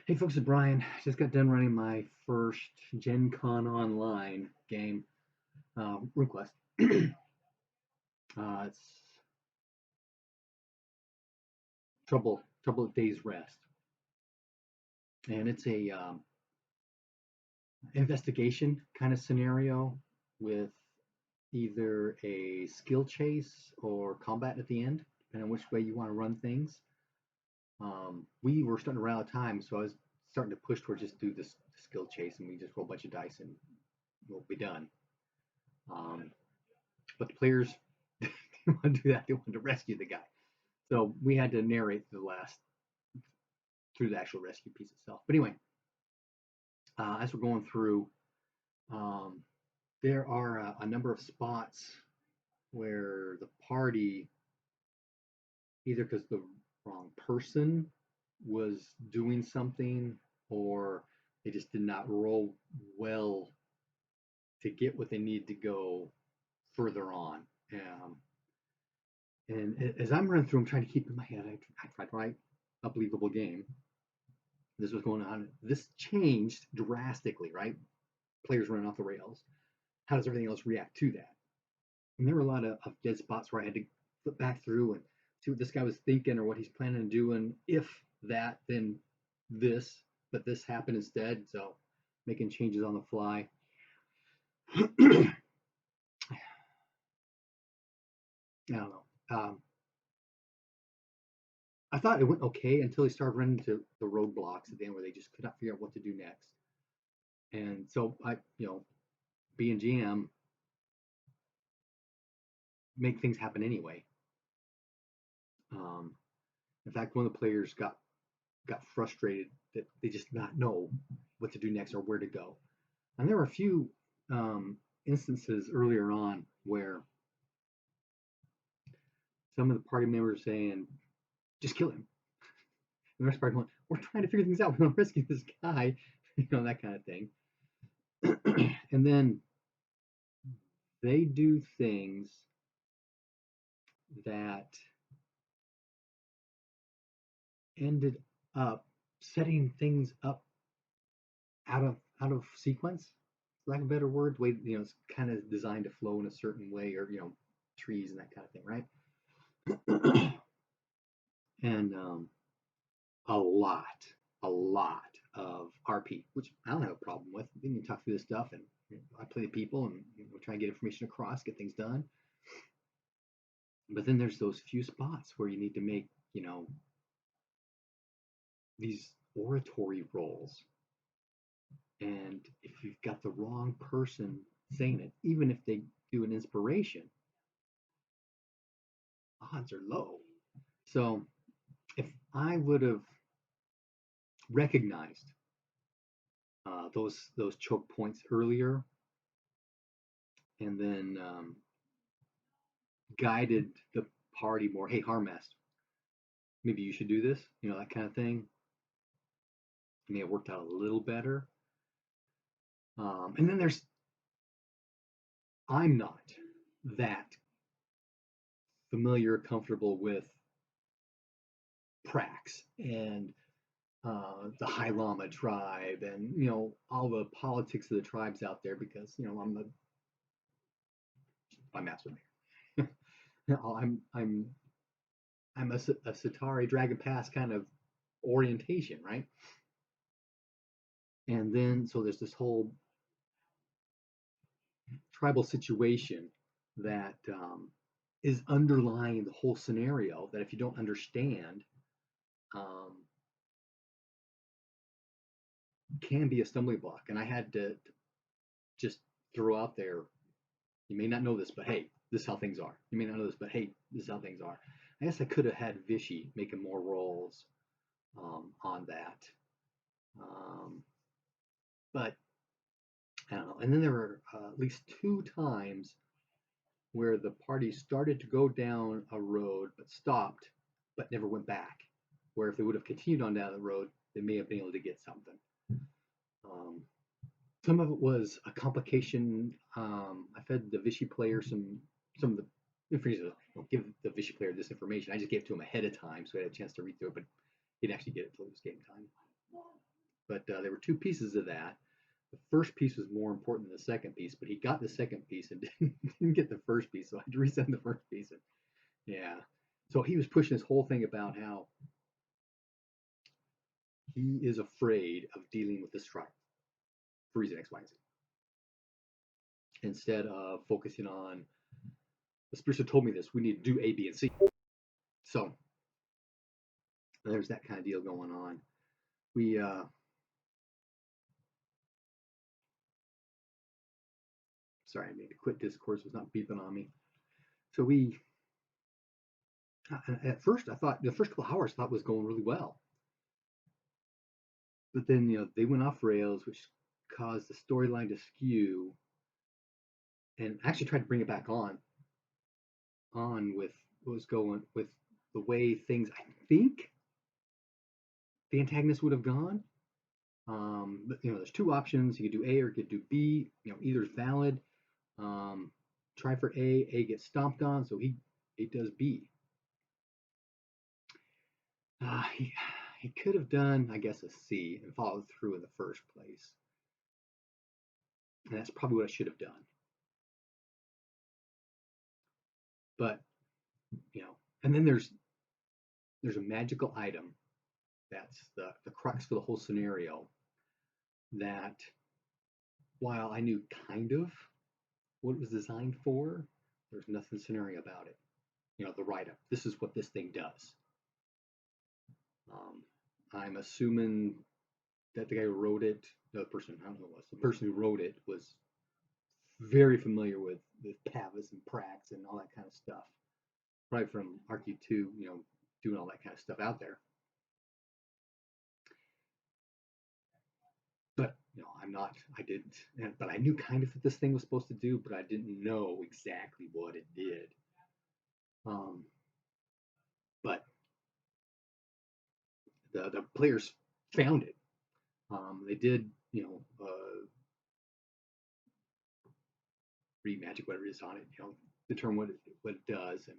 Hey folks, it's Brian. Just got done running my first Gen Con online game, Runequest. It's Trouble at Day's Rest, and it's a investigation kind of scenario with either a skill chase or combat at the end, depending on which way you want to run things. We were starting to run out of time, so I was starting to push towards just do this skill chase, and we just roll a bunch of dice and we'll be done. But the players didn't want to do that. They wanted to rescue the guy. So we had to narrate through the actual rescue piece itself. But anyway, as we're going through, um, there are a number of spots where the party, either because the wrong person was doing something or they just did not roll well to get what they need to go further on. And as I'm running through, I'm trying to keep in my head, I tried to write a believable game. This was going on. This changed drastically, right? Players running off the rails. How does everything else react to that? And there were a lot of dead spots where I had to flip back through and see what this guy was thinking or what he's planning on doing. If that, then this, but this happened instead. So making changes on the fly. I don't know. I thought it went okay until he started running into the roadblocks at the end where they just could not figure out what to do next. And so being GM, make things happen anyway. In fact, one of the players got frustrated that they just not know what to do next or where to go. And there were a few instances earlier on where some of the party members were saying, "Just kill him." And the rest of the party going, "We're trying to figure things out. We want to rescue this guy," that kind of thing. And then they do things that ended up setting things up out of sequence, for lack of a better word. The way it's kind of designed to flow in a certain way, or trees and that kind of thing, right? And a lot of RP, which I don't have a problem with. We can talk through this stuff, and I play the people, and we try and get information across, get things done. But then there's those few spots where you need to make these oratory roles, and if you've got the wrong person saying it, even if they do an inspiration, odds are low. So if I would have recognized those choke points earlier, and then guided the party more, hey, Harmast, maybe you should do this, that kind of thing, I may have worked out a little better. And then I'm not that familiar, comfortable with Prax and the High Llama tribe, and all the politics of the tribes out there, because I'm master maker. I'm a Satari Dragon Pass kind of orientation, right? And then so there's this whole tribal situation that is underlying the whole scenario, that if you don't understand, can be a stumbling block. And I had to just throw out there, you may not know this, but hey, this is how things are. You may not know this, but hey, this is how things are. I guess I could have had Vishy making more rolls on that. But I don't know. And then there were at least 2 times where the party started to go down a road but stopped, but never went back. Where if they would have continued on down the road, they may have been able to get something. Some of it was a complication. I fed the Vichy player some of the information. I'll give the Vichy player this information. I just gave it to him ahead of time, so he had a chance to read through it, but he didn't actually get it until it was game time. But there were two pieces of that. The first piece was more important than the second piece, but he got the second piece and didn't get the first piece, so I had to resend the first piece. And yeah, so he was pushing this whole thing about how he is afraid of dealing with the stripe for reason X, Y, and Z, instead of focusing on the spirits told me this. We need to do A, B, and C. So there's that kind of deal going on. We sorry, I made to quit Discourse. It was not beeping on me. So we at first I thought the first couple of hours I thought was going really well, but then they went off rails, which caused the storyline to skew, and actually tried to bring it back on with what was going with the way things I think the antagonist would have gone. But there's two options. You could do A or you could do B. Either is valid. Try for A. A gets stomped on, so he does B. He could have done, I guess, a C and followed through in the first place. And that's probably what I should have done. But, and then there's a magical item that's the crux for the whole scenario that, while I knew kind of what it was designed for, there's nothing scenario about it. The write-up. This is what this thing does. I'm assuming that the guy who wrote it, the person, I don't know who it was, the person who wrote it was very familiar with Pavis and Prax and all that kind of stuff. Probably from RQ2, doing all that kind of stuff out there. But I didn't, but I knew kind of what this thing was supposed to do, but I didn't know exactly what it did. But the players found it. They did, read magic, whatever it is on it, determine what it does, and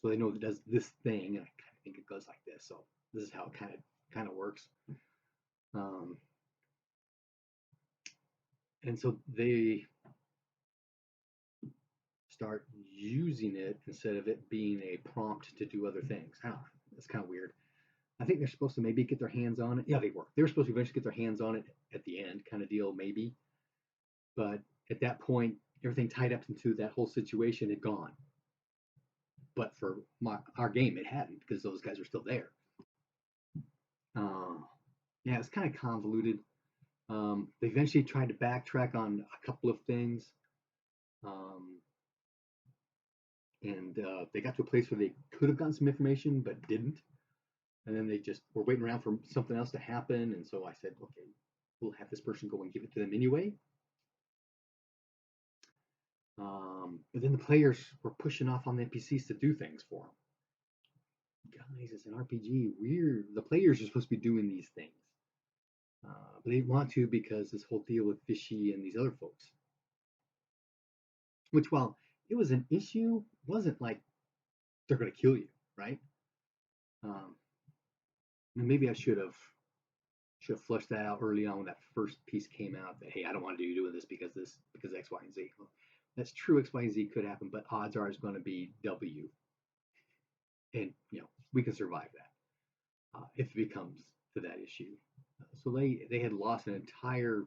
so they know it does this thing, and I kind of think it goes like this. So this is how it kind of works. And so they start using it instead of it being a prompt to do other things. That's kind of weird. I think they're supposed to maybe get their hands on it. Yeah, they were. They were supposed to eventually get their hands on it at the end, kind of deal, maybe. But at that point, everything tied up into that whole situation had gone. But for our game, it hadn't, because those guys are still there. Yeah, it's kind of convoluted. They eventually tried to backtrack on a couple of things. And they got to a place where they could have gotten some information but didn't, and then they just were waiting around for something else to happen. And so I said, okay, we'll have this person go and give it to them anyway. But then the players were pushing off on the NPCs to do things for them. Guys, it's an RPG. The players are supposed to be doing these things, but they didn't want to because this whole deal with Fishy and these other folks, which, while it was an issue, wasn't like they're going to kill you, right? And maybe I should have flushed that out early on when that first piece came out, that hey, I don't want to do doing this because X, Y, and Z. Well, that's true. X, Y, and Z could happen, but odds are it's going to be W, and we can survive that if it becomes to that issue. So they had lost an entire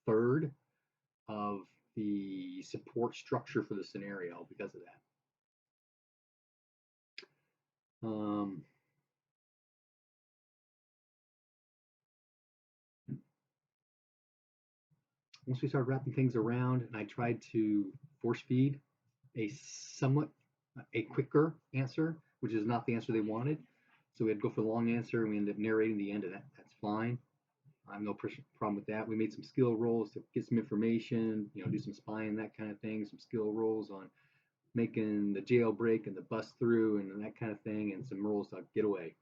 third of the support structure for the scenario because of that. Once we started wrapping things around, and I tried to force feed a quicker answer, which is not the answer they wanted. So we had to go for the long answer, and we ended up narrating the end of that. That's fine. I have no problem with that. We made some skill rolls to get some information, do some spying, that kind of thing. Some skill rolls on making the jailbreak and the bust through and that kind of thing, and some rolls to get away.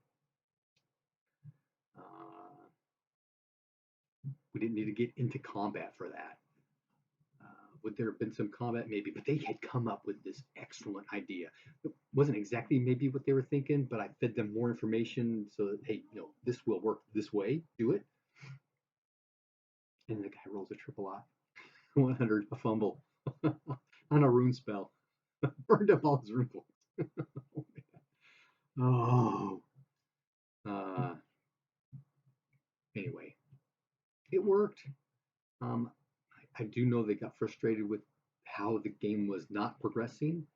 We didn't need to get into combat for that. Would there have been some combat? Maybe, but they had come up with this excellent idea. It wasn't exactly maybe what they were thinking, but I fed them more information so that, hey, this will work this way, do it. And the guy rolls a triple eye. 100, a fumble on a rune spell. Burned up all his rune points. Oh. Anyway, it worked. I do know they got frustrated with how the game was not progressing.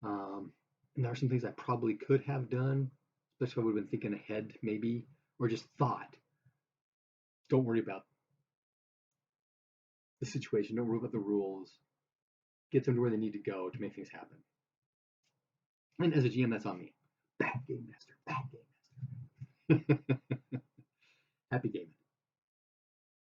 And there are some things I probably could have done, especially if I would have been thinking ahead, maybe, or just thought. Don't worry about the situation. Don't worry about the rules. Get them to where they need to go to make things happen. And as a GM, that's on me. Bad game master. Bad game master. Happy gaming.